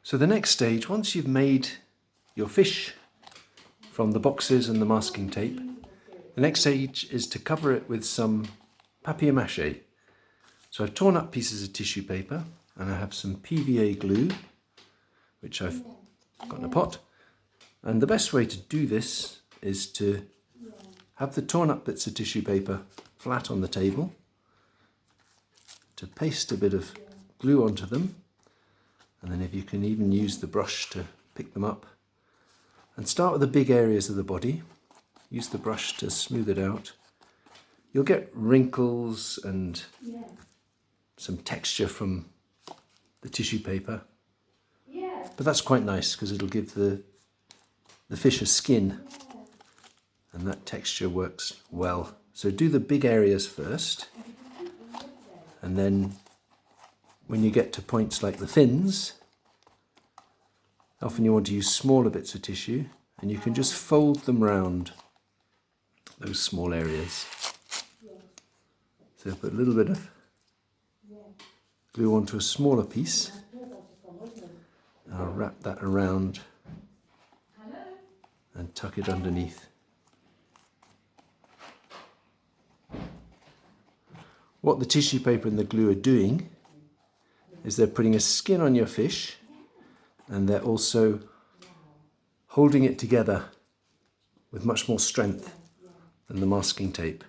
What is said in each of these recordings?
So the next stage, once you've made your fish from the boxes and the masking tape, the next stage is to cover it with some papier-mache. So I've torn up pieces of tissue paper and I have some PVA glue, which I've got in a pot. And the best way to do this is to have the torn up bits of tissue paper flat on the table, to paste a bit of glue onto them, and then if you can even use the brush to pick them up, and start with the big areas of the body. Use the brush to smooth it out. You'll get wrinkles and some texture from the tissue paper, but that's quite nice because it'll give the fish a skin, and that texture works well. So do the big areas first, and then when you get to points like the fins, often you want to use smaller bits of tissue, and you can just fold them round those small areas. So put a little bit of glue onto a smaller piece. I'll wrap that around and tuck it underneath. What the tissue paper and the glue are doing is they're putting a skin on your fish, and they're also holding it together with much more strength than the masking tape.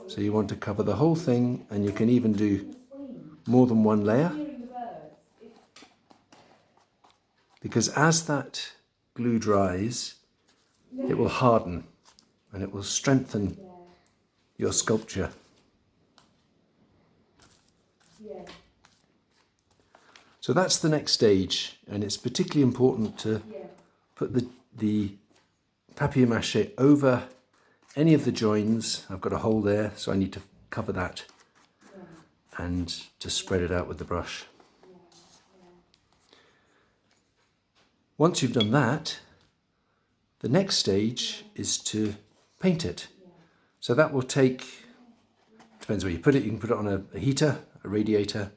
So you want to cover the whole thing, and you can even do more than one layer, because as that glue dries, it will harden and it will strengthen your sculpture. So that's the next stage, and it's particularly important to put the papier-mâché over any of the joins. I've got a hole there, so I need to cover that and to spread it out with the brush. Once you've done that, the next stage is to paint it. So that will take, depends where you put it, you can put it on a heater, a radiator,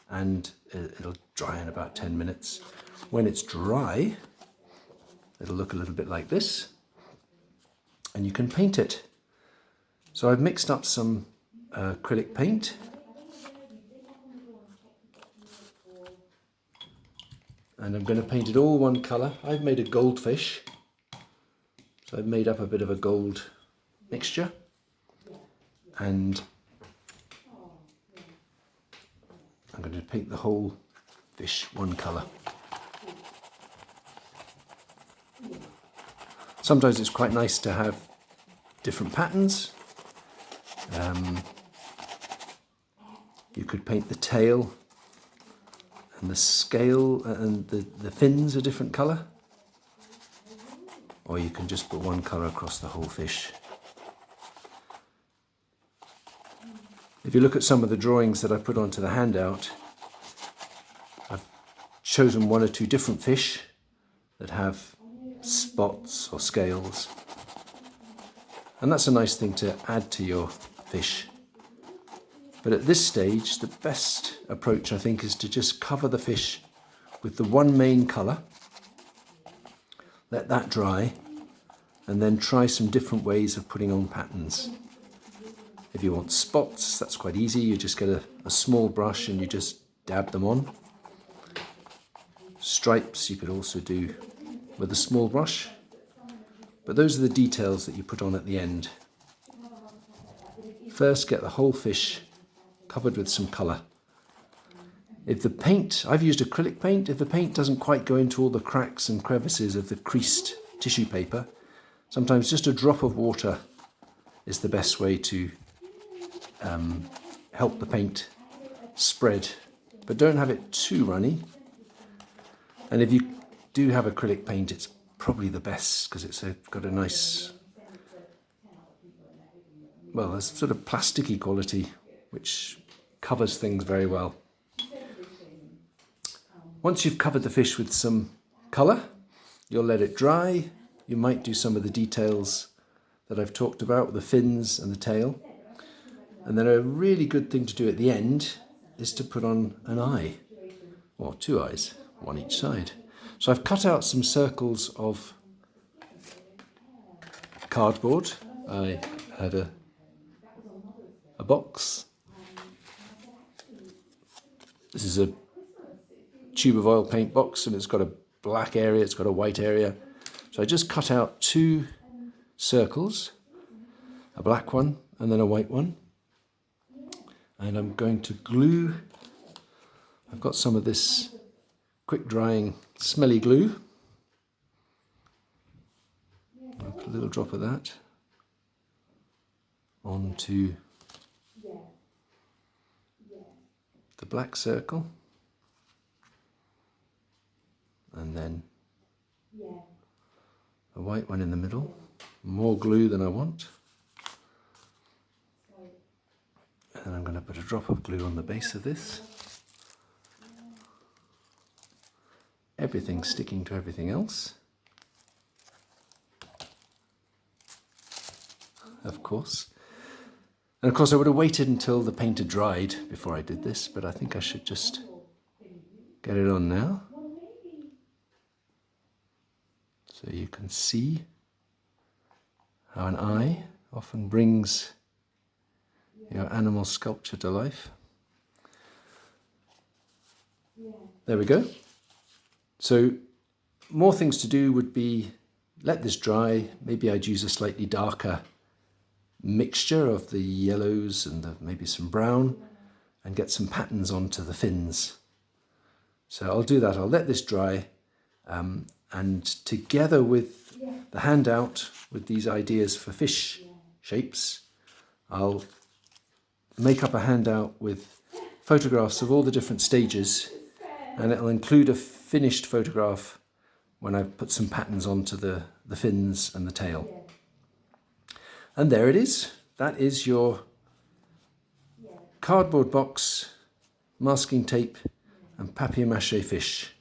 and it'll dry in about 10 minutes. When it's dry, it'll look a little bit like this, and you can paint it. So I've mixed up some acrylic paint, and I'm going to paint it all one colour. I've made a goldfish, so I've made up a bit of a gold mixture, and I'm going to paint the whole fish one colour. Sometimes it's quite nice to have different patterns. You could paint the tail and the scale and the fins a different colour, or you can just put one colour across the whole fish. If you look at some of the drawings that I put onto the handout, I've chosen one or two different fish that have spots or scales, and that's a nice thing to add to your fish. But at this stage, the best approach, I think, is to just cover the fish with the one main colour, let that dry, and then try some different ways of putting on patterns. If you want spots, that's quite easy. You just get a small brush and you just dab them on. Stripes you could also do with a small brush, but those are the details that you put on at the end. First, get the whole fish covered with some colour. If the paint, I've used acrylic paint, if the paint doesn't quite go into all the cracks and crevices of the creased tissue paper, sometimes just a drop of water is the best way to help the paint spread, but don't have it too runny. And if you do have acrylic paint, it's probably the best because it's got a nice, well, a sort of plasticky quality which covers things very well. Once you've covered the fish with some colour, you'll let it dry. You might do some of the details that I've talked about, the fins and the tail. And then a really good thing to do at the end is to put on an eye. or 2 eyes, one each side. So I've cut out some circles of cardboard. I had a box. This is a tube of oil paint box, and it's got a black area, it's got a white area. So I just cut out 2 circles, a black one and then a white one. And I'm going to glue, I've got some of this quick drying smelly glue. I'll put a little drop of that onto the black circle, and then a white one in the middle. More glue than I want. And I'm going to put a drop of glue on the base of this. Everything sticking to everything else, of course. And of course I would have waited until the paint had dried before I did this, but I think I should just get it on now. So you can see how an eye often brings your animal sculpture to life. There we go. So more things to do would be let this dry. Maybe I'd use a slightly darker mixture of the yellows and maybe some brown, and get some patterns onto the fins. So I'll do that. I'll let this dry, and together with the handout with these ideas for fish shapes, I'll make up a handout with photographs of all the different stages, and it'll include a finished photograph when I've put some patterns onto the fins and the tail. And there it is. That is your cardboard box, masking tape and papier-mâché fish.